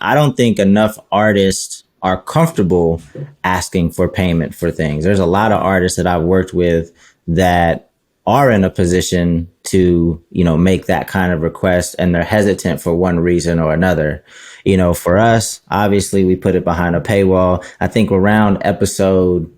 I don't think enough artists are comfortable asking for payment for things. There's a lot of artists that I've worked with that are in a position to, make that kind of request, and they're hesitant for one reason or another. For us, obviously we put it behind a paywall. I think around episode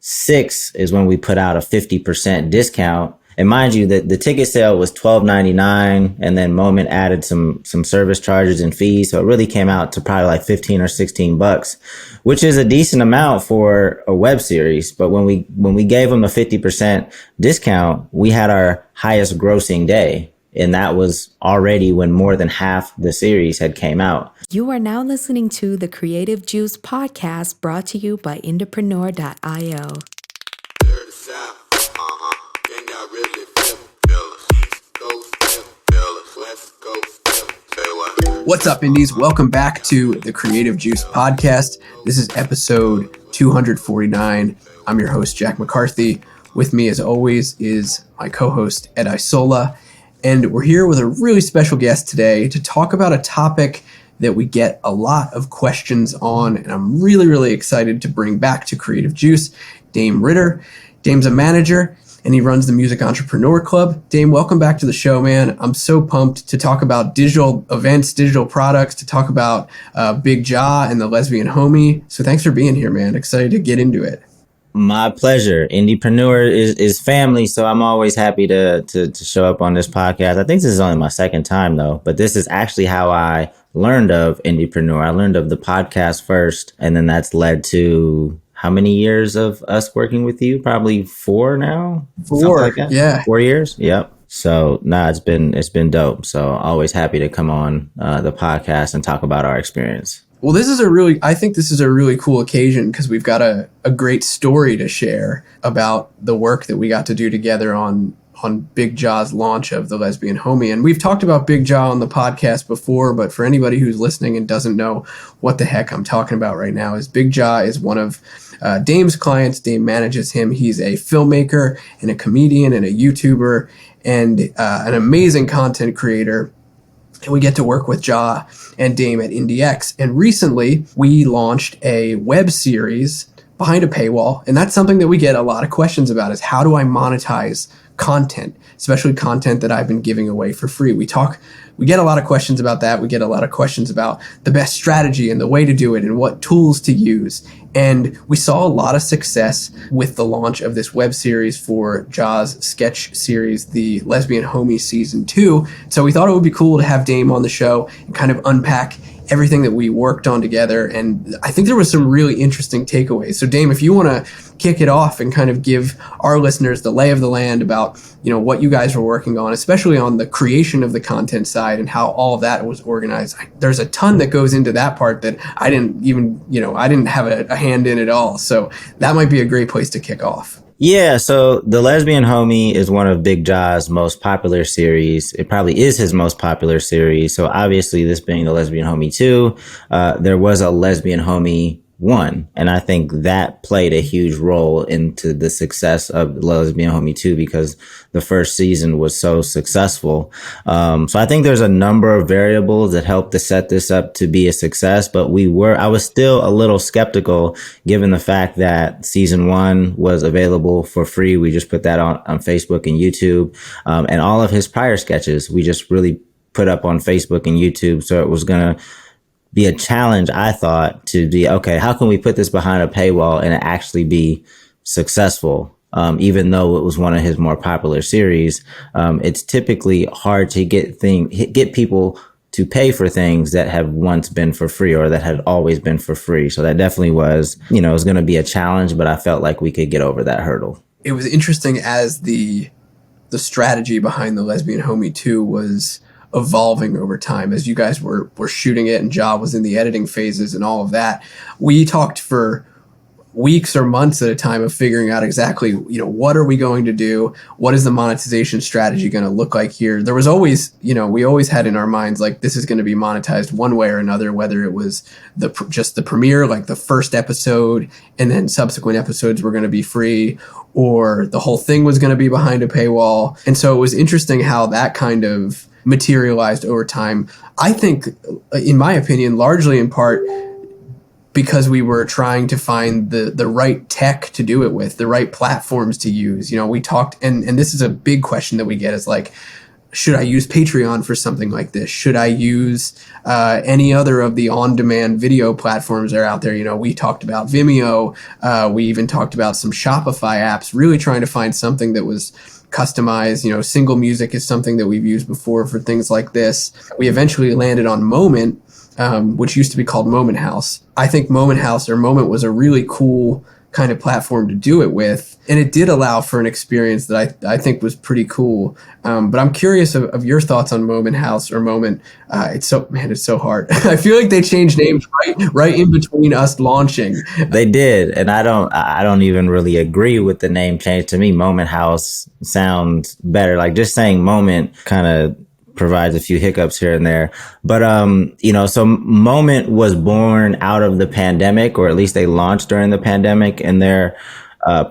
6 is when we put out a 50% discount. And mind you, that the ticket sale was $12.99, and then Moment added some service charges and fees, so it really came out to probably like $15 or $16, which is a decent amount for a web series. But when we gave them a 50% discount, we had our highest grossing day, and that was already when more than half the series had came out. You are now listening to the Creative Juice podcast, brought to you by Entrepreneur.io. What's up, Indies? Welcome back to the Creative Juice podcast. This is episode 249. I'm your host, Jack McCarthy. With me, as always, is my co-host, Ed Isola. And we're here with a really special guest today to talk about a topic that we get a lot of questions on, and I'm really, really excited to bring back to Creative Juice, Damien Ritter. Dame's a manager, and he runs the Music Entrepreneur Club. Dame, welcome back to the show, man. I'm so pumped to talk about digital events, digital products, to talk about Bigg Jah and the Lesbian Homie. So thanks for being here, man. Excited to get into it. My pleasure. Indiepreneur is family, so I'm always happy to show up on this podcast. I think this is only my second time, though, but this is actually how I learned of Indiepreneur. I learned of the podcast first, and then that's led to how many years of us working with you? Probably 4 now? 4, like yeah. 4 years? Yep. So, it's been dope. So, always happy to come on the podcast and talk about our experience. Well, I think this is a really cool occasion because we've got a great story to share about the work that we got to do together on Bigg Jah's launch of the Lesbian Homie. And we've talked about Bigg Jah on the podcast before, but for anybody who's listening and doesn't know what the heck I'm talking about right now, is Bigg Jah is one of Dame's clients. Dame manages him. He's a filmmaker and a comedian and a YouTuber and an amazing content creator. And we get to work with Jah and Dame at IndieX. And recently, we launched a web series behind a paywall. And that's something that we get a lot of questions about, is how do I monetize content, especially content that I've been giving away for free. We get a lot of questions about that. We get a lot of questions about the best strategy and the way to do it and what tools to use. And we saw a lot of success with the launch of this web series for Jah's sketch series, the Lesbian Homie Season 2. So we thought it would be cool to have Dame on the show and kind of unpack everything that we worked on together. And I think there was some really interesting takeaways. So Dame, if you want to kick it off and kind of give our listeners the lay of the land about, what you guys were working on, especially on the creation of the content side and how all of that was organized. There's a ton that goes into that part that I didn't even, I didn't have a hand in at all. So that might be a great place to kick off. Yeah, so the Lesbian Homie is one of Bigg Jah's most popular series. It probably is his most popular series. So obviously, this being the Lesbian Homie 2, there was a Lesbian Homie 1. And I think that played a huge role into the success of the Lesbian Homie 2 because the first season was so successful. So I think there's a number of variables that helped to set this up to be a success, but I was still a little skeptical given the fact that season 1 was available for free. We just put that on Facebook and YouTube. And all of his prior sketches, we just really put up on Facebook and YouTube. So it was going to be a challenge, I thought, to be, okay, how can we put this behind a paywall and it actually be successful? Even though it was one of his more popular series, it's typically hard to get people to pay for things that have once been for free or that had always been for free. So that definitely was, it was going to be a challenge, but I felt like we could get over that hurdle. It was interesting as the strategy behind the Lesbian Homie 2 was evolving over time as you guys were shooting it and Jah was in the editing phases and all of that. We talked for weeks or months at a time of figuring out exactly, what are we going to do? What is the monetization strategy going to look like here? There was always, we always had in our minds, like, this is going to be monetized one way or another, whether it was just the premiere, like the first episode, and then subsequent episodes were going to be free, or the whole thing was going to be behind a paywall. And so it was interesting how that kind of materialized over time. I think, in my opinion, largely in part because we were trying to find the right tech to do it with, the right platforms to use. You know, we talked, and this is a big question that we get, is like, should I use Patreon for something like this? Should I use any other of the on-demand video platforms that are out there? You know, we talked about Vimeo. We even talked about some Shopify apps, really trying to find something that was customized. You know, single music is something that we've used before for things like this. We eventually landed on Moment, which used to be called Moment House. I think Moment House, or Moment, was a really cool kind of platform to do it with. And it did allow for an experience that I think was pretty cool. But I'm curious of your thoughts on Moment House or Moment. It's so hard. I feel like they changed names right in between us launching. They did. And I don't even really agree with the name change. To me, Moment House sounds better. Like, just saying Moment kind of provides a few hiccups here and there. But, so Moment was born out of the pandemic, or at least they launched during the pandemic, and their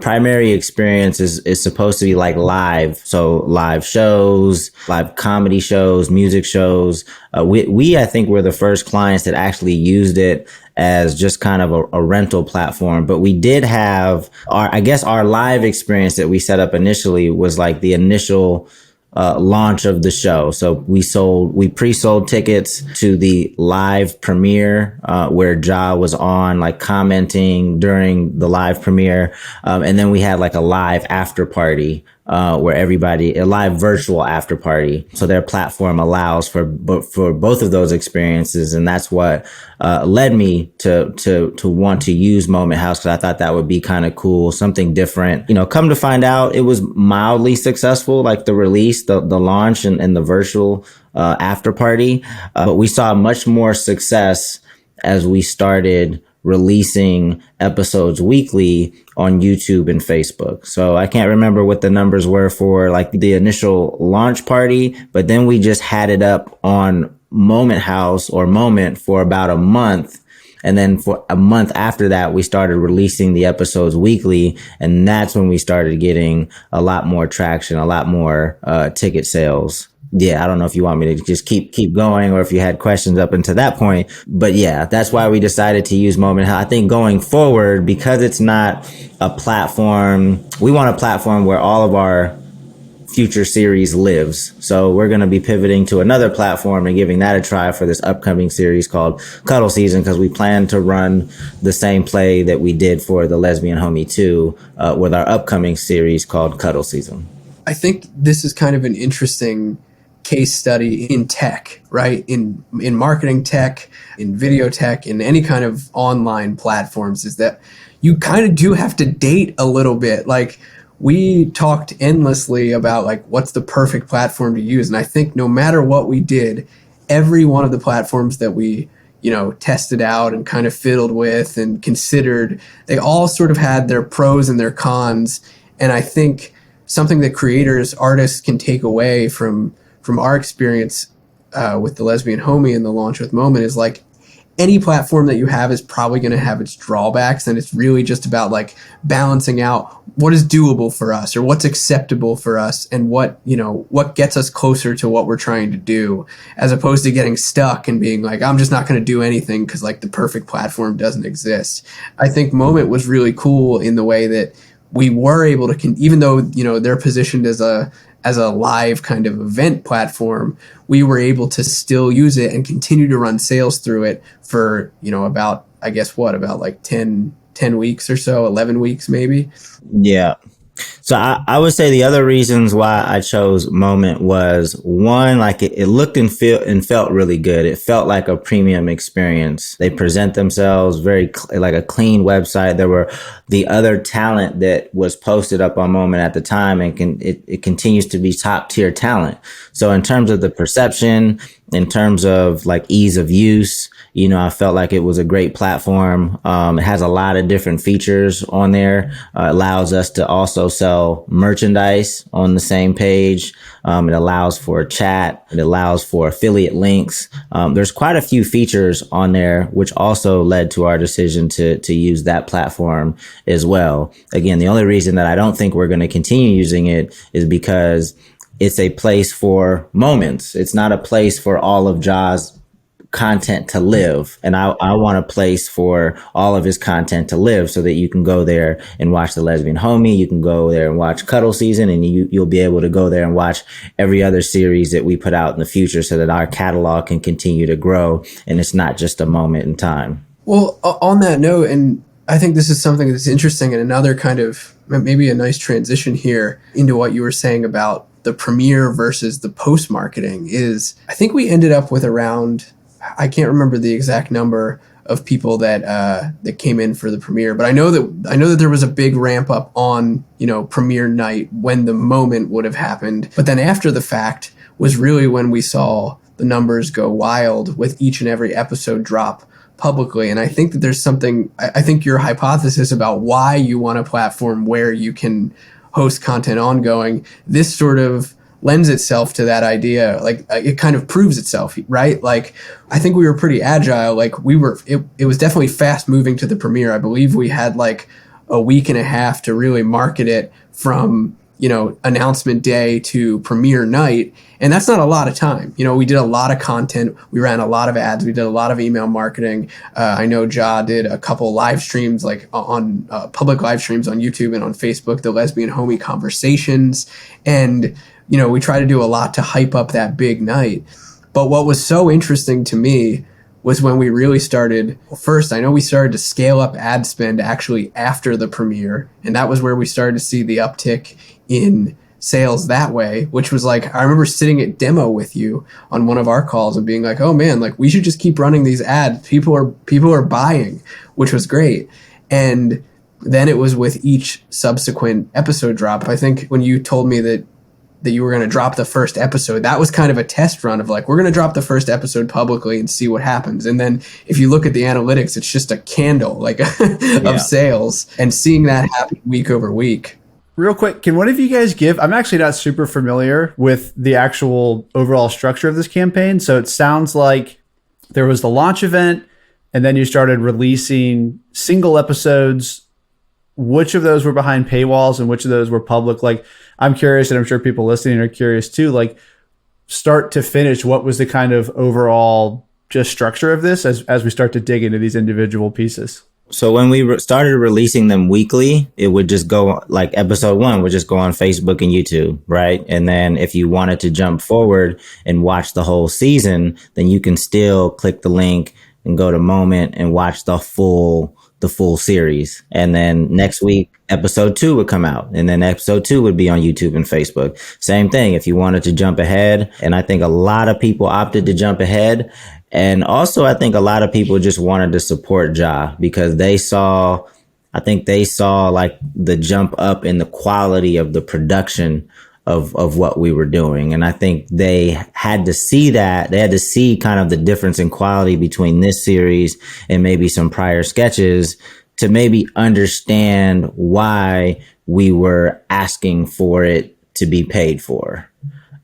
primary experience is supposed to be like live. So live shows, live comedy shows, music shows. We I think were the first clients that actually used it as just kind of a rental platform. But we did have our live experience that we set up initially was like the initial launch of the show. So we pre-sold tickets to the live premiere, where Jah was on, like, commenting during the live premiere. And then we had like a live after party, where a live virtual after party. So their platform allows for both of those experiences. And that's what, led me to want to use Moment House, because I thought that would be kind of cool, something different. You know, come to find out, it was mildly successful, like the release, the launch and the virtual, after party. But we saw much more success as we started releasing episodes weekly on YouTube and Facebook. So I can't remember what the numbers were for like the initial launch party, but then we just had it up on Moment House or Moment for about a month. And then for a month after that, we started releasing the episodes weekly. And that's when we started getting a lot more traction, a lot more ticket sales. Yeah, I don't know if you want me to just keep going or if you had questions up until that point. But yeah, that's why we decided to use Moment House. I think going forward, because it's not a platform, we want a platform where all of our future series lives. So we're going to be pivoting to another platform and giving that a try for this upcoming series called Cuddle Season, because we plan to run the same play that we did for the Lesbian Homie 2 with our upcoming series called Cuddle Season. I think this is kind of an interesting case study in tech, right? In marketing tech, in video tech, in any kind of online platforms, is that you kind of do have to date a little bit. Like, we talked endlessly about like what's the perfect platform to use. And I think no matter what we did, every one of the platforms that we, tested out and kind of fiddled with and considered, they all sort of had their pros and their cons. And I think something that creators, artists can take away from our experience with the Lesbian Homie and the launch with Moment is like, any platform that you have is probably going to have its drawbacks, and it's really just about like balancing out what is doable for us or what's acceptable for us and what gets us closer to what we're trying to do, as opposed to getting stuck and being like, I'm just not going to do anything because like the perfect platform doesn't exist. I think Moment was really cool in the way that we were able to, even though, they're positioned as a live kind of event platform, we were able to still use it and continue to run sales through it for, about 10 weeks or so, 11 weeks maybe. Yeah. So I would say the other reasons why I chose Moment was, one, like it looked and felt really good. It felt like a premium experience. They present themselves very like a clean website. There were the other talent that was posted up on Moment at the time, and it continues to be top tier talent. So in terms of the perception, in terms of like ease of use, I felt like it was a great platform. It has a lot of different features on there. Allows us to also sell merchandise on the same page. It allows for chat. It allows for affiliate links. There's quite a few features on there, which also led to our decision to use that platform as well. Again, the only reason that I don't think we're going to continue using it is because it's a place for moments. It's not a place for all of Jah's content to live. And I want a place for all of his content to live so that you can go there and watch The Lesbian Homie. You can go there and watch Cuddle Season, and you'll be able to go there and watch every other series that we put out in the future so that our catalog can continue to grow. And it's not just a moment in time. Well, on that note, and I think this is something that's interesting and another kind of maybe a nice transition here into what you were saying about the premiere versus the post marketing is I think we ended up with around, I can't remember the exact number of people that came in for the premiere, but I know that there was a big ramp up on, premiere night when the moment would have happened. But then after the fact was really when we saw the numbers go wild with each and every episode drop publicly. And I think that there's something, I think your hypothesis about why you want a platform where you can host content ongoing, this sort of lends itself to that idea. Like it kind of proves itself, right? Like I think we were pretty agile. Like it was definitely fast moving to the premiere. I believe we had like a week and a half to really market it from, announcement day to premiere night. And that's not a lot of time. We did a lot of content. We ran a lot of ads. We did a lot of email marketing. I know Jah did a couple live streams, like on public live streams on YouTube and on Facebook, the Lesbian Homie Conversations. And, we try to do a lot to hype up that big night. But what was so interesting to me was when we really started, first, I know we started to scale up ad spend actually after the premiere. And that was where we started to see the uptick in sales that way, which was like, I remember sitting at demo with you on one of our calls and being like, oh man, like we should just keep running these ads. People are buying, which was great. And then it was with each subsequent episode drop. I think when you told me that you were going to drop the first episode, that was kind of a test run of like, we're going to drop the first episode publicly and see what happens. And then if you look at the analytics, it's just a candle like of sales, and seeing that happen week over week. Real quick, can one of you guys give, I'm actually not super familiar with the actual overall structure of this campaign. So it sounds like there was the launch event and then you started releasing single episodes. Which of those were behind paywalls and which of those were public? Like, I'm curious, and I'm sure people listening are curious too, like start to finish, what was the kind of overall just structure of this as we start to dig into these individual pieces? So when we started releasing them weekly, it would just go like episode 1 would just go on Facebook and YouTube, right? And then if you wanted to jump forward and watch the whole season, then you can still click the link and go to Moment and watch the full series. And then next week, episode 2 would come out, and then episode 2 would be on YouTube and Facebook. Same thing if you wanted to jump ahead. And I think a lot of people opted to jump ahead. And also, I think a lot of people just wanted to support Jah because they saw like the jump up in the quality of the production of what we were doing. And I think they had to see that. They had to see kind of the difference in quality between this series and maybe some prior sketches to maybe understand why we were asking for it to be paid for.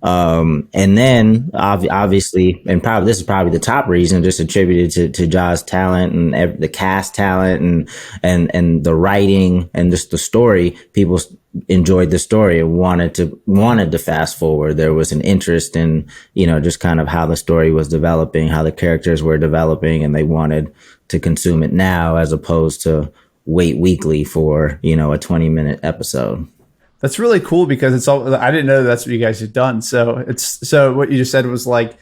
And then obviously, and probably this is probably the top reason, just attributed to Jah's talent and the cast talent and the writing and just the story. People enjoyed the story and wanted to fast forward. There was an interest in, just kind of how the story was developing, how the characters were developing, and they wanted to consume it now as opposed to wait weekly for, a 20-minute episode. That's really cool because it's all, I didn't know that's what you guys had done. So what you just said was like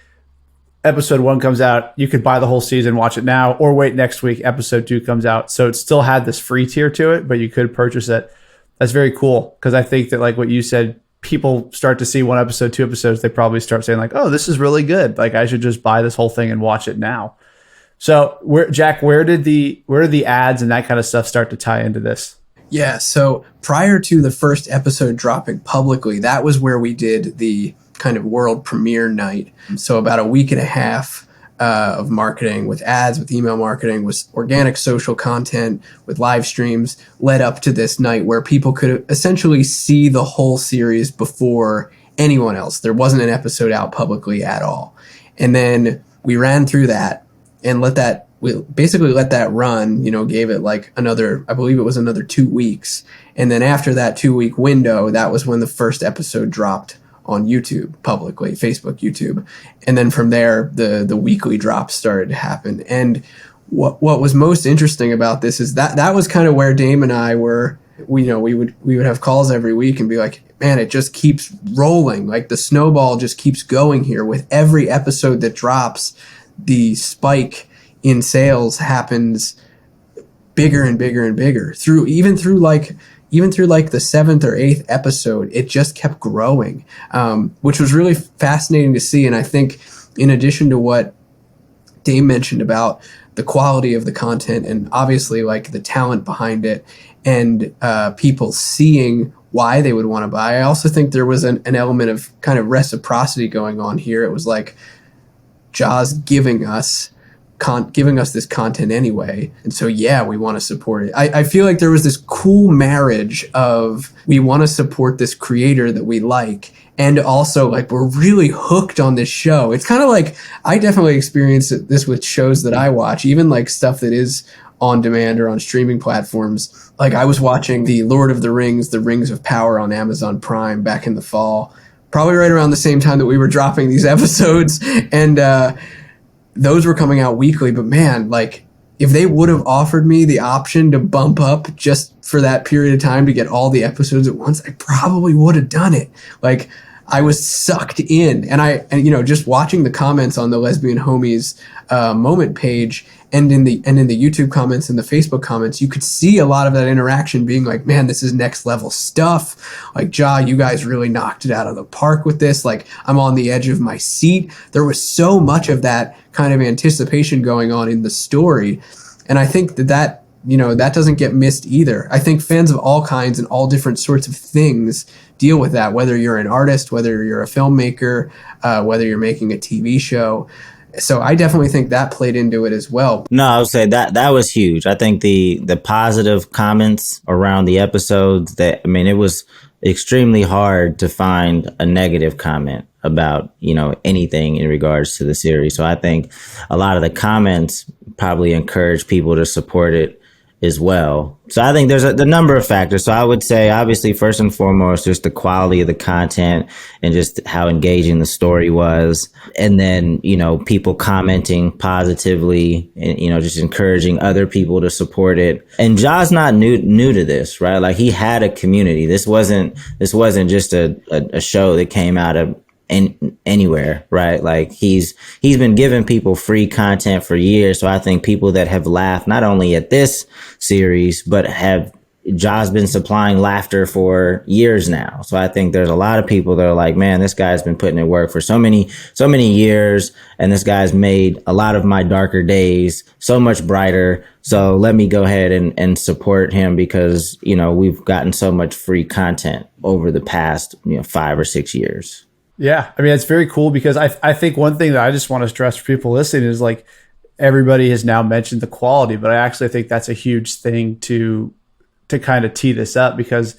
episode 1 comes out, you could buy the whole season, watch it now, or wait next week, episode 2 comes out. So it still had this free tier to it, but you could purchase it. That's very cool. Cause I think that like what you said, people start to see 1 episode, 2 episodes, they probably start saying like, oh, this is really good. Like I should just buy this whole thing and watch it now. So Jack, where did the ads and that kind of stuff start to tie into this? Yeah, so prior to the first episode dropping publicly, that was where we did the kind of world premiere night. So about a week and a half of marketing with ads, with email marketing, with organic social content, with live streams led up to this night where people could essentially see the whole series before anyone else. There wasn't an episode out publicly at all. And then we ran through that and we basically let that run, gave it like I believe it was another 2 weeks. And then after that 2-week window, that was when the first episode dropped on YouTube publicly, Facebook, YouTube. And then from there, the weekly drops started to happen. And what was most interesting about this is that was kind of where Dame and I were, we would have calls every week and be like, man, it just keeps rolling. Like the snowball just keeps going here. With every episode that drops, the spike in sales happens bigger and bigger and bigger through like the 7th or 8th episode. It just kept growing, which was really fascinating to see. And I think in addition to what Dame mentioned about the quality of the content and obviously like the talent behind it and people seeing why they would want to buy, I also think there was an element of kind of reciprocity going on here. It was like Jah's giving us this content anyway. And so, yeah, we want to support it. I feel like there was this cool marriage of we want to support this creator that we like. And also like, we're really hooked on this show. It's kind of like, I definitely experience this with shows that I watch, even like stuff that is on demand or on streaming platforms. Like I was watching the Lord of the Rings, The Rings of Power on Amazon Prime back in the fall, probably right around the same time that we were dropping these episodes. And, those were coming out weekly, but man, like if they would have offered me the option to bump up just for that period of time to get all the episodes at once, I probably would have done it. Like I was sucked in, and just watching the comments on the Lesbian Homies moment page and in the YouTube comments and the Facebook comments, you could see a lot of that interaction being like, man, this is next level stuff. Like, Jah, you guys really knocked it out of the park with this. Like, I'm on the edge of my seat. There was so much of that kind of anticipation going on in the story. And I think that doesn't get missed either. I think fans of all kinds and all different sorts of things deal with that, whether you're an artist, whether you're a filmmaker, whether you're making a TV show. So I definitely think that played into it as well. No, I would say that was huge. I think the positive comments around the episodes, it was extremely hard to find a negative comment about, anything in regards to the series. So I think a lot of the comments probably encourage people to support it as well. So I think there's the number of factors. So I would say, obviously, first and foremost, just the quality of the content and just how engaging the story was. And then, people commenting positively and, just encouraging other people to support it. And Jah's not new to this, right? Like he had a community. This wasn't just a show that came out of anywhere, right? Like he's been giving people free content for years. So I think people that have laughed not only at this series, but Jah's been supplying laughter for years now. So I think there's a lot of people that are like, man, this guy's been putting in work for so many years, and this guy's made a lot of my darker days so much brighter. So let me go ahead and support him because, we've gotten so much free content over the past, 5 or 6 years. Yeah. It's very cool because I think one thing that I just want to stress for people listening is like everybody has now mentioned the quality, but I actually think that's a huge thing to kind of tee this up, because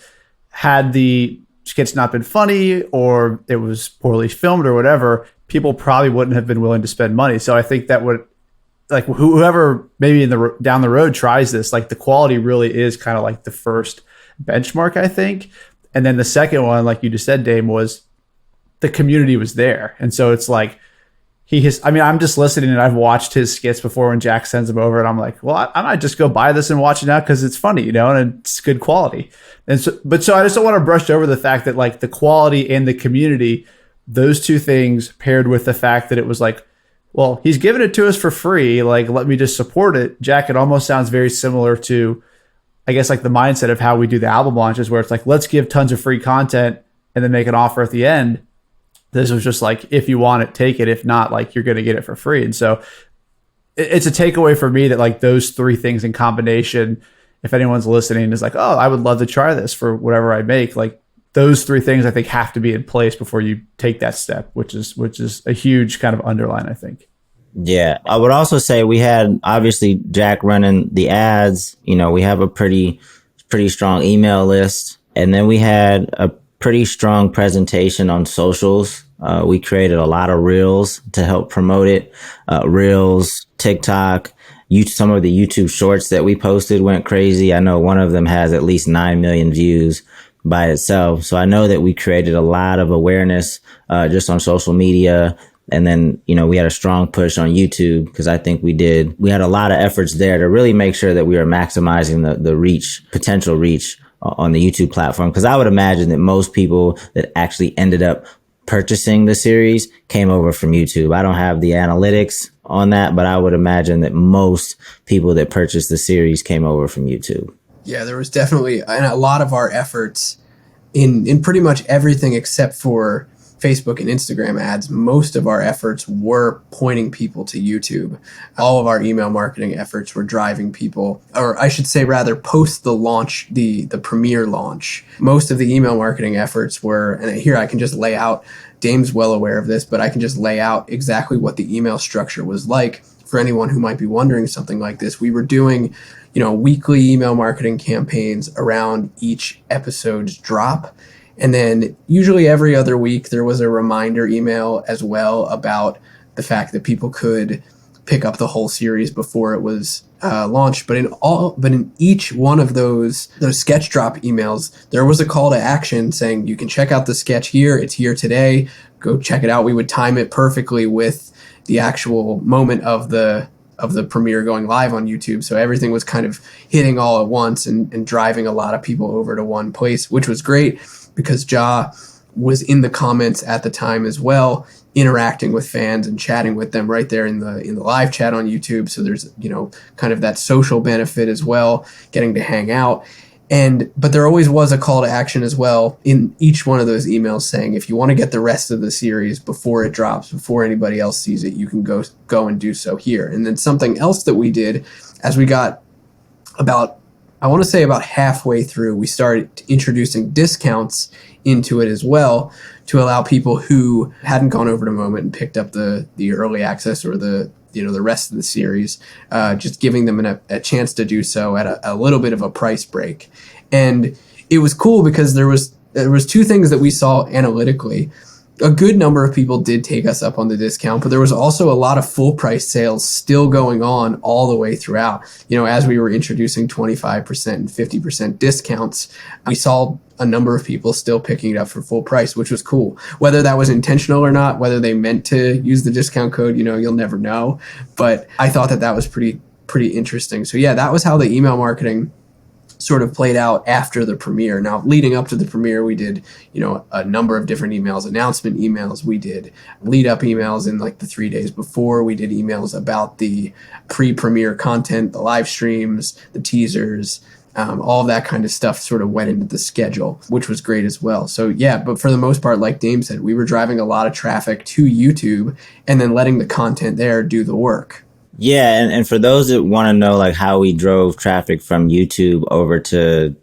had the skits not been funny or it was poorly filmed or whatever, people probably wouldn't have been willing to spend money. So I think that would, like, whoever maybe down the road tries this, like the quality really is kind of like the first benchmark, I think. And then the second one, like you just said, Dame, was the community was there. And so it's like, I'm just listening and I've watched his skits before when Jack sends them over and I'm like, well, I might just go buy this and watch it now because it's funny, and it's good quality. And so I just don't want to brush over the fact that like the quality and the community, those two things paired with the fact that it was like, well, he's giving it to us for free. Like, let me just support it. Jack, it almost sounds very similar to, I guess, like the mindset of how we do the album launches, where it's like, let's give tons of free content and then make an offer at the end. This was just like, if you want it, take it. If not, like, you're going to get it for free. And so it's a takeaway for me that like those three things in combination, if anyone's listening is like, oh, I would love to try this for whatever I make. Like those three things I think have to be in place before you take that step, which is a huge kind of underline, I think. Yeah. I would also say we had obviously Jack running the ads. We have a pretty strong email list. And then we had a pretty strong presentation on socials. We created a lot of reels to help promote it. Reels, TikTok, some of the YouTube shorts that we posted went crazy. I know one of them has at least 9 million views, by itself. So I know that we created a lot of awareness just on social media. And then, we had a strong push on YouTube because I think we had a lot of efforts there to really make sure that we were maximizing the reach, potential reach on the YouTube platform. Because I would imagine that most people that actually ended up purchasing the series came over from YouTube. I don't have the analytics on that, but I would imagine that most people that purchased the series came over from YouTube. Yeah, there was definitely a lot of our efforts in pretty much everything except for Facebook and Instagram ads. Most of our efforts were pointing people to YouTube. All of our email marketing efforts were driving people, or I should say rather post the launch, the premiere launch. Most of the email marketing efforts were, and here I can just lay out, Dame's well aware of this, but I can just lay out exactly what the email structure was like for anyone who might be wondering something like this. We were doing, weekly email marketing campaigns around each episode's drop. And then usually every other week, there was a reminder email as well about the fact that people could pick up the whole series before it was launched. But in each one of those sketch drop emails, there was a call to action saying, you can check out the sketch here. It's here today. Go check it out. We would time it perfectly with the actual moment of the premiere going live on YouTube. So everything was kind of hitting all at once and driving a lot of people over to one place, which was great, because Jah was in the comments at the time as well, interacting with fans and chatting with them right there in the live chat on YouTube. So there's, kind of that social benefit as well, getting to hang out. But there always was a call to action as well in each one of those emails saying, if you want to get the rest of the series before it drops, before anybody else sees it, you can go and do so here. And then something else that we did as we got about halfway through, we started introducing discounts into it as well to allow people who hadn't gone over to Moment and picked up the early access or the rest of the series, just giving them a chance to do so at a little bit of a price break. And it was cool because there was two things that we saw analytically. A good number of people did take us up on the discount, but there was also a lot of full price sales still going on all the way throughout. As we were introducing 25% and 50% discounts, we saw a number of people still picking it up for full price, which was cool. Whether that was intentional or not, whether they meant to use the discount code, you'll never know. But I thought that was pretty interesting. So yeah, that was how the email marketing sort of played out after the premiere. Now, leading up to the premiere, we did, a number of different emails, announcement emails. We did lead up emails in like the 3 days before. We did emails about the pre-premiere content, the live streams, the teasers, all of that kind of stuff sort of went into the schedule, which was great as well. So yeah, but for the most part, like Dame said, we were driving a lot of traffic to YouTube and then letting the content there do the work. Yeah, and for those that want to know like how we drove traffic from YouTube over to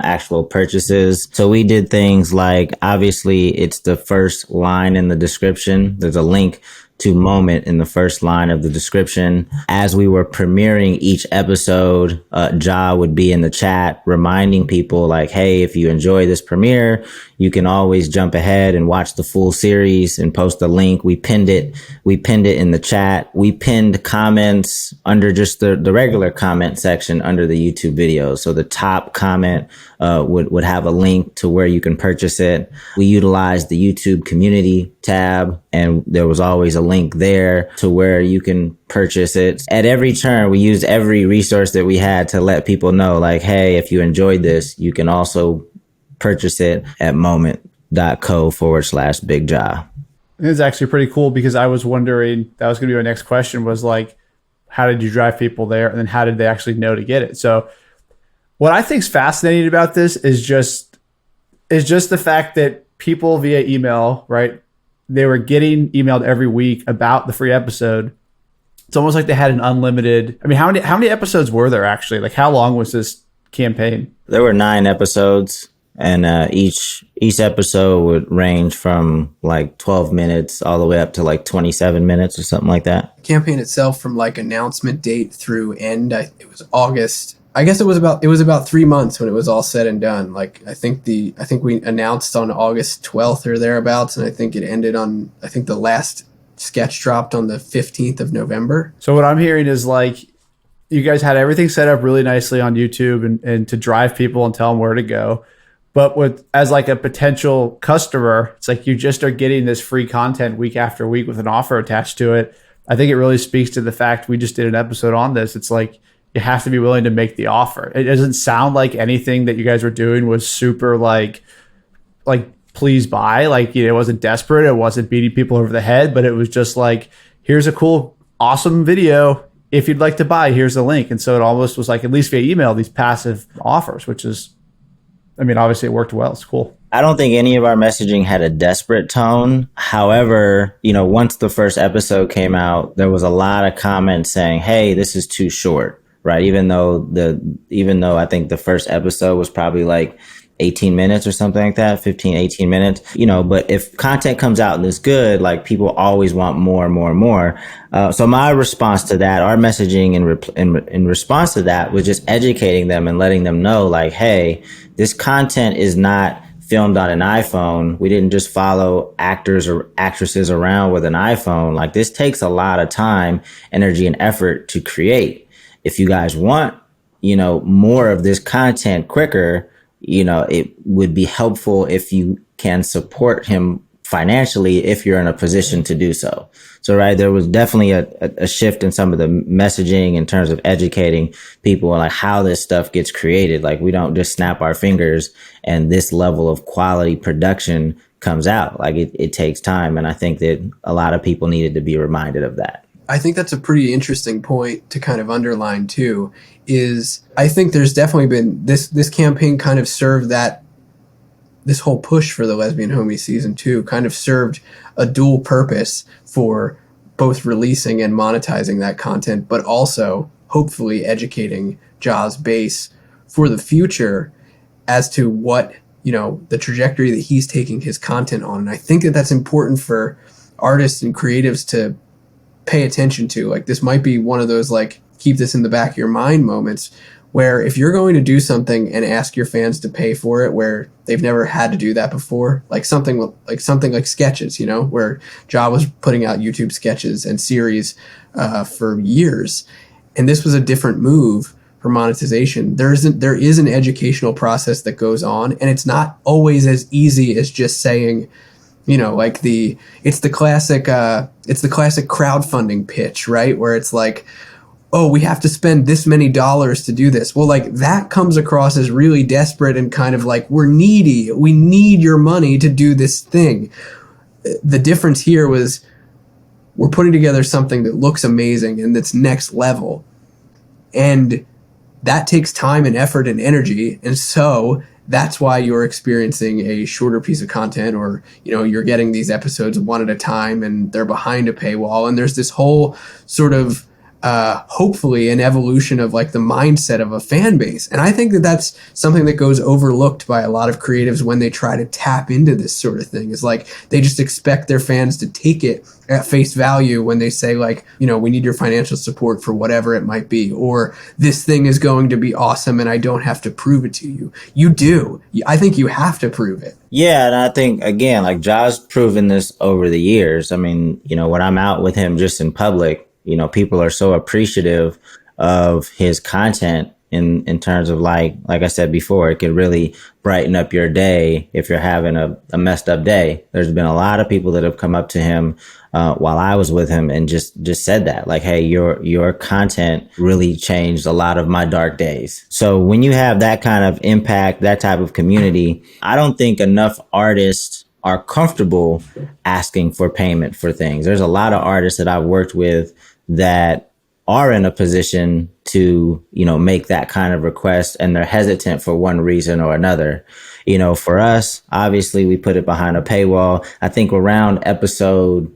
actual purchases. So we did things like, obviously it's the first line in the description. There's a link to Moment in the first line of the description. As we were premiering each episode, Jah would be in the chat reminding people like, hey, if you enjoy this premiere, you can always jump ahead and watch the full series and post a link. We pinned it in the chat. We pinned comments under just the regular comment section under the YouTube video. So the top comment would have a link to where you can purchase it. We utilized the YouTube community tab, and there was always a link there to where you can purchase it. At every turn, we used every resource that we had to let people know like, hey, if you enjoyed this, you can also purchase it at moment.co/Bigg Jah. It's actually pretty cool because I was wondering, that was going to be my next question, was like, how did you drive people there? And then how did they actually know to get it? So what I think is fascinating about this is just the fact that people via email, right? They were getting emailed every week about the free episode. It's almost like they had an unlimited. I mean, how many episodes were there actually? Like, how long was this campaign? There were 9 episodes, and each episode would range from like 12 minutes all the way up to like 27 minutes or something like that. The campaign itself, from like announcement date through end, it was August. I guess it was about 3 months when it was all said and done. Like I think we announced on August 12th or thereabouts, and I think it ended on, I think the last sketch dropped on the 15th of November. So what I'm hearing is like you guys had everything set up really nicely on YouTube and to drive people and tell them where to go. But with as like a potential customer, it's like you just are getting this free content week after week with an offer attached to it. I think it really speaks to the fact we just did an episode on this. It's like you have to be willing to make the offer. It doesn't sound like anything that you guys were doing was super like please buy. Like, you know, it wasn't desperate. It wasn't beating people over the head, but it was just like, here's a cool, awesome video. If you'd like to buy, here's the link. And so it almost was like, at least via email, these passive offers, which is, I mean, obviously it worked well. It's cool. I don't think any of our messaging had a desperate tone. However, you know, once the first episode came out, there was a lot of comments saying, hey, this is too short, right? Even though I think the first episode was probably like 18 minutes or something like that, 15, 18 minutes, you know, but if content comes out and it's good, like people always want more and more and more. So my response to that, our messaging in response to that was just educating them and letting them know like, hey, this content is not filmed on an iPhone. We didn't just follow actors or actresses around with an iPhone. Like this takes a lot of time, energy, and effort to create. If you guys want, you know, more of this content quicker, you know, it would be helpful if you can support him financially if you're in a position to do so. So, right, there was definitely a shift in some of the messaging in terms of educating people on like how this stuff gets created. Like we don't just snap our fingers and this level of quality production comes out. Like it takes time. And I think that a lot of people needed to be reminded of that. I think that's a pretty interesting point to kind of underline too, is I think there's definitely been this campaign kind of served that, this whole push for the Lesbian Homie season 2 kind of served a dual purpose for both releasing and monetizing that content, but also hopefully educating Jah's base for the future as to what, you know, the trajectory that he's taking his content on. And I think that that's important for artists and creatives to pay attention to. Like this might be one of those like keep this in the back of your mind moments where if you're going to do something and ask your fans to pay for it where they've never had to do that before, like something like sketches, you know, where Jah was putting out YouTube sketches and series for years, and this was a different move for monetization. There is an educational process that goes on, and it's not always as easy as just saying, you know, like it's the classic crowdfunding pitch, right? Where it's like, oh, we have to spend this many dollars to do this. Well, like that comes across as really desperate and kind of like we're needy. We need your money to do this thing. The difference here was we're putting together something that looks amazing and that's next level. And that takes time and effort and energy. And so that's why you're experiencing a shorter piece of content, or, you know, you're getting these episodes one at a time and they're behind a paywall. And there's this whole sort of hopefully an evolution of like the mindset of a fan base. And I think that that's something that goes overlooked by a lot of creatives when they try to tap into this sort of thing. Is like they just expect their fans to take it at face value when they say like, you know, we need your financial support for whatever it might be, or this thing is going to be awesome and I don't have to prove it to you. You do. I think you have to prove it. Yeah, and I think, again, like Jah's proven this over the years. I mean, you know, when I'm out with him just in public, you know, people are so appreciative of his content in terms of like I said before, it can really brighten up your day if you're having a messed up day. There's been a lot of people that have come up to him while I was with him and just said that, like, hey, your content really changed a lot of my dark days. So when you have that kind of impact, that type of community, I don't think enough artists are comfortable asking for payment for things. There's a lot of artists that I've worked with that are in a position to, you know, make that kind of request, and they're hesitant for one reason or another. You know, for us, obviously we put it behind a paywall. I think around episode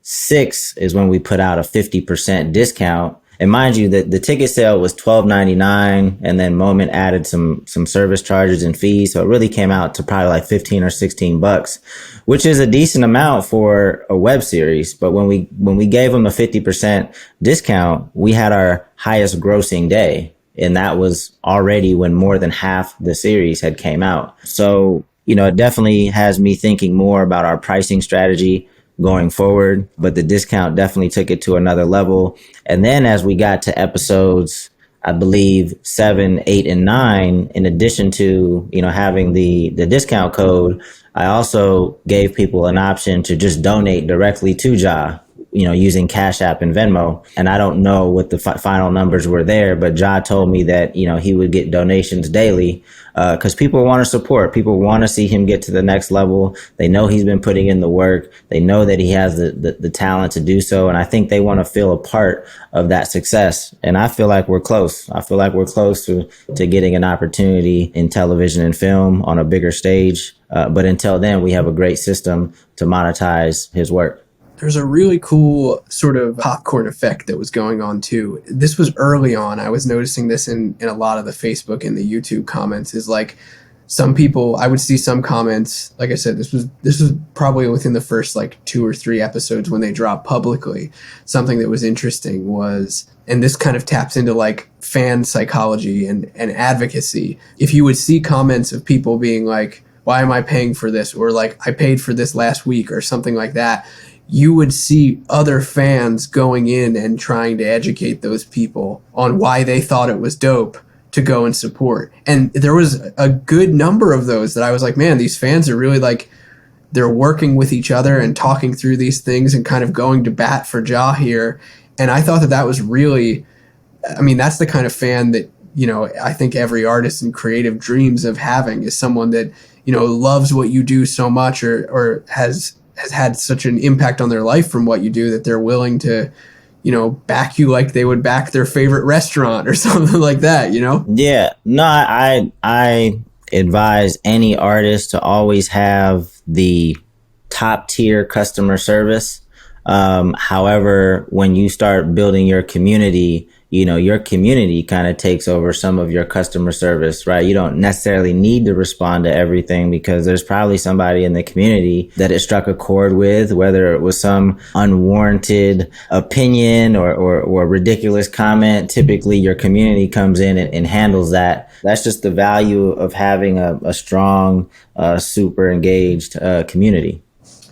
6 is when we put out a 50% discount. And mind you, the ticket sale was $12.99, and then Moment added some service charges and fees. So it really came out to probably like 15 or 16 bucks, which is a decent amount for a web series. But when we gave them a 50% discount, we had our highest grossing day. And that was already when more than half the series had came out. So, you know, it definitely has me thinking more about our pricing strategy going forward, but the discount definitely took it to another level. And then as we got to episodes, I believe 7, 8, and 9, in addition to, having the discount code, I also gave people an option to just donate directly to Jah, using Cash App and Venmo. And I don't know what the final numbers were there, but Jah told me that, he would get donations daily, because people want to support. People want to see him get to the next level. They know he's been putting in the work. They know that he has the talent to do so. And I think they want to feel a part of that success. And I feel like we're close. I feel like we're close to getting an opportunity in television and film on a bigger stage. But until then, we have a great system to monetize his work. There's a really cool sort of popcorn effect that was going on too. This was early on. I was noticing this in a lot of the Facebook and the YouTube comments, is like some people, I would see some comments, like I said, this was probably within the first like 2 or 3 episodes when they dropped publicly. Something that was interesting was, and this kind of taps into like fan psychology and advocacy. If you would see comments of people being like, why am I paying for this? Or like, I paid for this last week or something like that, you would see other fans going in and trying to educate those people on why they thought it was dope to go and support. And there was a good number of those that I was like, man, these fans are really like, they're working with each other and talking through these things and kind of going to bat for Jah here. And I thought that was really, I mean, that's the kind of fan that, I think every artist and creative dreams of having, is someone that, loves what you do so much or has had such an impact on their life from what you do that they're willing to, back you like they would back their favorite restaurant or something like that, Yeah, no, I advise any artist to always have the top tier customer service. However, when you start building your community, your community kind of takes over some of your customer service, right? You don't necessarily need to respond to everything because there's probably somebody in the community that it struck a chord with, whether it was some unwarranted opinion or ridiculous comment. Typically, your community comes in and handles that. That's just the value of having a strong, super engaged community.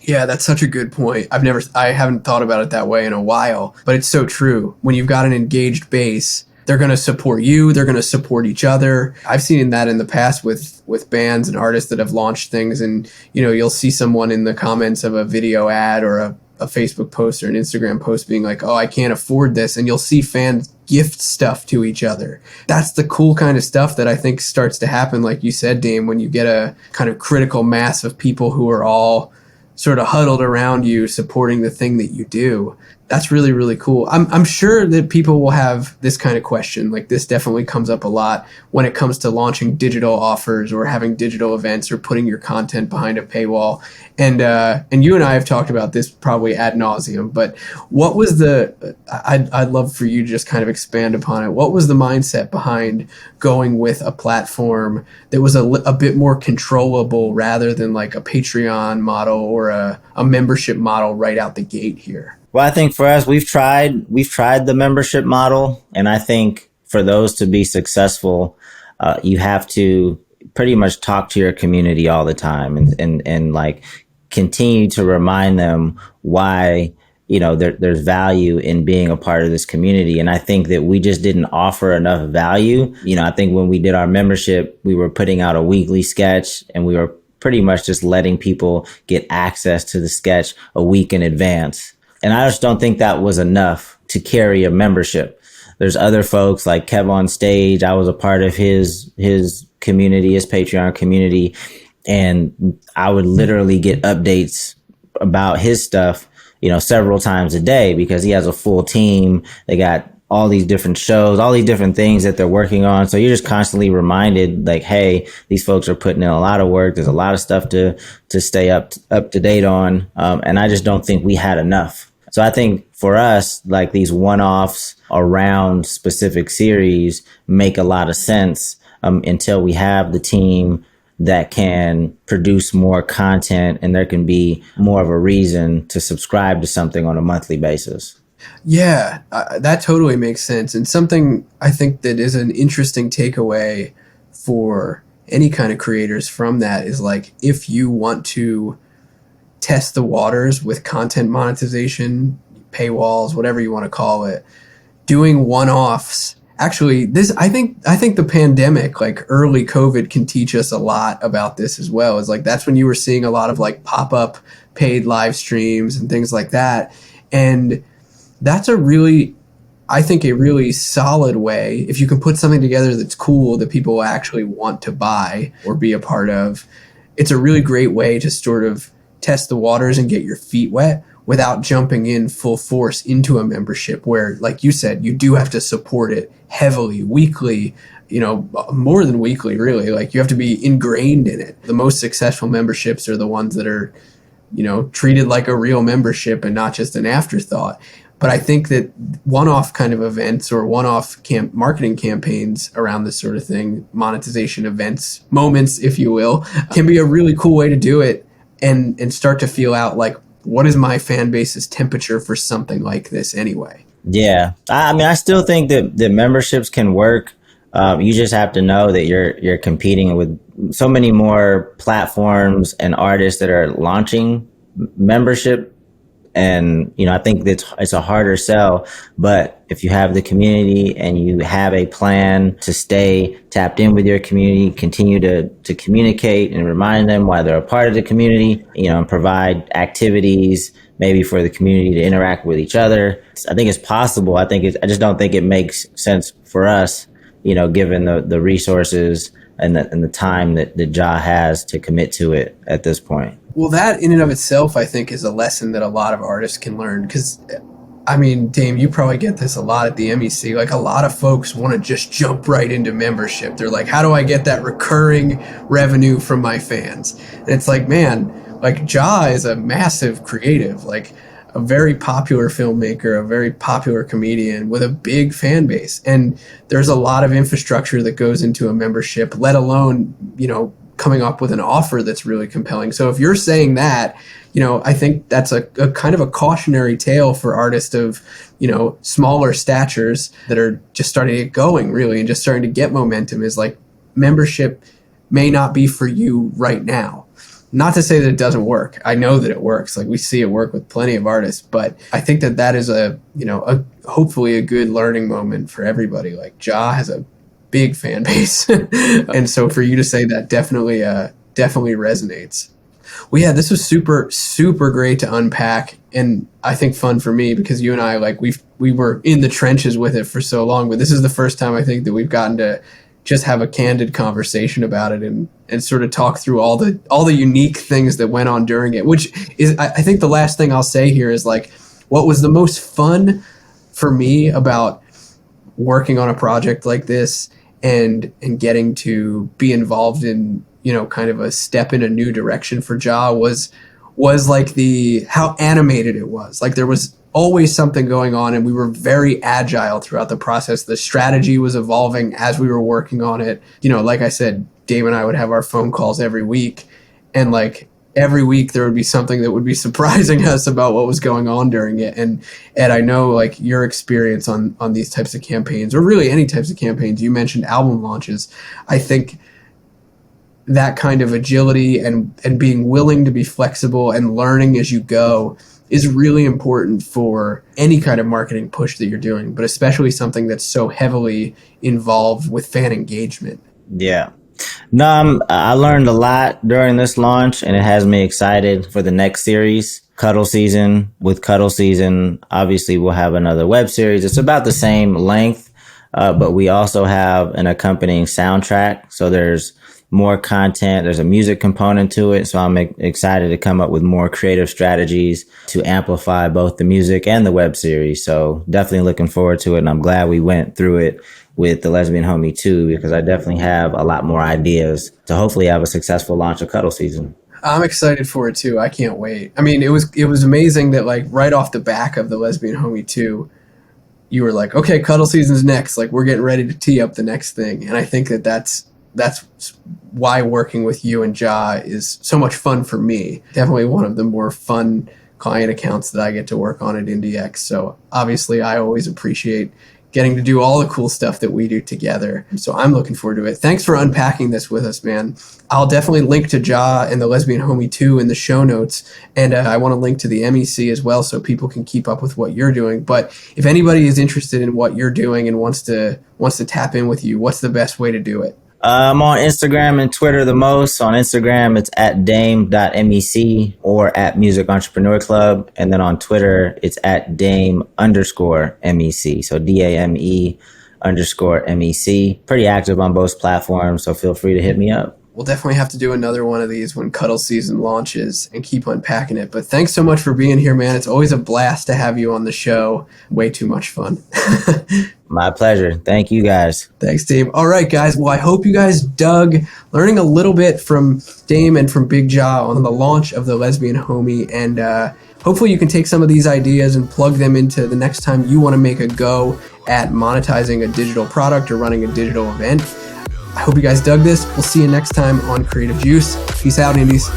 Yeah, that's such a good point. I haven't thought about it that way in a while, but it's so true. When you've got an engaged base, they're going to support you. They're going to support each other. I've seen that in the past with bands and artists that have launched things, and you'll see someone in the comments of a video ad or a Facebook post or an Instagram post being like, oh, I can't afford this. And you'll see fans gift stuff to each other. That's the cool kind of stuff that I think starts to happen, like you said, Dame, when you get a kind of critical mass of people who are all sort of huddled around you supporting the thing that you do. That's really, really cool. I'm sure that people will have this kind of question. Like, this definitely comes up a lot when it comes to launching digital offers or having digital events or putting your content behind a paywall. And you and I have talked about this probably ad nauseum, but what was I'd love for you to just kind of expand upon it. What was the mindset behind going with a platform that was a bit more controllable rather than like a Patreon model or a membership model right out the gate here? Well, I think for us, we've tried the membership model, and I think for those to be successful, you have to pretty much talk to your community all the time and like continue to remind them why there's value in being a part of this community. And I think that we just didn't offer enough value. I think when we did our membership, we were putting out a weekly sketch, and we were pretty much just letting people get access to the sketch a week in advance. And I just don't think that was enough to carry a membership. There's other folks like Kev on Stage. I was a part of his community, his Patreon community, and I would literally get updates about his stuff, several times a day because he has a full team. They got all these different shows, all these different things that they're working on. So you're just constantly reminded like, hey, these folks are putting in a lot of work. There's a lot of stuff to stay up to date on. And I just don't think we had enough. So I think for us, like these one-offs around specific series make a lot of sense until we have the team that can produce more content and there can be more of a reason to subscribe to something on a monthly basis. Yeah, that totally makes sense. And something I think that is an interesting takeaway for any kind of creators from that is like, if you want to test the waters with content monetization, paywalls, whatever you want to call it, doing one-offs actually, this I think the pandemic, like early COVID, can teach us a lot about this as well. Is like that's when you were seeing a lot of like pop-up paid live streams and things like that. And that's I think a really solid way, if you can put something together that's cool that people actually want to buy or be a part of. It's a really great way to sort of test the waters and get your feet wet without jumping in full force into a membership where, like you said, you do have to support it heavily, weekly, more than weekly, really. Like you have to be ingrained in it. The most successful memberships are the ones that are, treated like a real membership and not just an afterthought. But I think that one-off kind of events or one-off marketing campaigns around this sort of thing, monetization events, moments, if you will, can be a really cool way to do it and start to feel out like, what is my fan base's temperature for something like this anyway? Yeah. I mean, I still think that memberships can work. You just have to know that you're competing with so many more platforms and artists that are launching membership. And, I think it's a harder sell, but if you have the community and you have a plan to stay tapped in with your community, continue to communicate and remind them why they're a part of the community, and provide activities maybe for the community to interact with each other. I think it's possible. I just don't think it makes sense for us, given the resources and the time that Jah has to commit to it at this point. Well, that in and of itself, I think, is a lesson that a lot of artists can learn. Because, I mean, Dame, you probably get this a lot at the MEC. Like, a lot of folks want to just jump right into membership. They're like, how do I get that recurring revenue from my fans? And it's like, man, like, Jah is a massive creative, like a very popular filmmaker, a very popular comedian with a big fan base. And there's a lot of infrastructure that goes into a membership, let alone, coming up with an offer that's really compelling. So if you're saying that, I think that's a kind of a cautionary tale for artists of, smaller statures that are just starting to get going, really, and just starting to get momentum, is like membership may not be for you right now. Not to say that it doesn't work. I know that it works. Like we see it work with plenty of artists, but I think that is hopefully a good learning moment for everybody. Like Jah has a big fan base. And so for you to say that definitely resonates. Well, yeah, this was super, super great to unpack. And I think fun for me because you and I, like we were in the trenches with it for so long, but this is the first time I think that we've gotten to just have a candid conversation about it and sort of talk through all the unique things that went on during it, which is, I think the last thing I'll say here is like, what was the most fun for me about working on a project like this and getting to be involved in, kind of a step in a new direction for Jah was like how animated it was. Like there was always something going on and we were very agile throughout the process. The strategy was evolving as we were working on it. Like I said, Dave and I would have our phone calls every week, and like every week there would be something that would be surprising us about what was going on during it. And Ed, I know like your experience on these types of campaigns, or really any types of campaigns, you mentioned album launches. I think that kind of agility and being willing to be flexible and learning as you go is really important for any kind of marketing push that you're doing, but especially something that's so heavily involved with fan engagement. Yeah. No, I learned a lot during this launch, and it has me excited for the next series, Cuddle Season. With Cuddle Season, obviously we'll have another web series. It's about the same length, but we also have an accompanying soundtrack. So there's more content. There's a music component to it. So I'm excited to come up with more creative strategies to amplify both the music and the web series. So definitely looking forward to it. And I'm glad we went through it with the Lesbian Homie too, because I definitely have a lot more ideas to hopefully have a successful launch of Cuddle Season. I'm excited for it too. I can't wait. I mean, it was amazing that like right off the back of the Lesbian Homie 2, you were like, okay, Cuddle Season's next. Like we're getting ready to tee up the next thing. And I think that's why working with you and Jah is so much fun for me. Definitely one of the more fun client accounts that I get to work on at IndieX. So obviously I always appreciate getting to do all the cool stuff that we do together. So I'm looking forward to it. Thanks for unpacking this with us, man. I'll definitely link to Jah and the Lesbian Homie 2 in the show notes. And I want to link to the MEC as well so people can keep up with what you're doing. But if anybody is interested in what you're doing and wants to tap in with you, what's the best way to do it? I'm on Instagram and Twitter the most. On Instagram, it's at dame.mec or at Music Entrepreneur Club. And then on Twitter, it's at dame_mec. So DAME_MEC. Pretty active on both platforms, so feel free to hit me up. We'll definitely have to do another one of these when Cuddle season launches and keep unpacking it. But thanks so much for being here, man. It's always a blast to have you on the show. Way too much fun. My pleasure. Thank you, guys. Thanks, Dame. All right, guys. Well, I hope you guys dug learning a little bit from Dame and from Bigg Jah on the launch of the Lesbian Homie. And hopefully you can take some of these ideas and plug them into the next time you want to make a go at monetizing a digital product or running a digital event. I hope you guys dug this. We'll see you next time on Creative Juice. Peace out, Indies.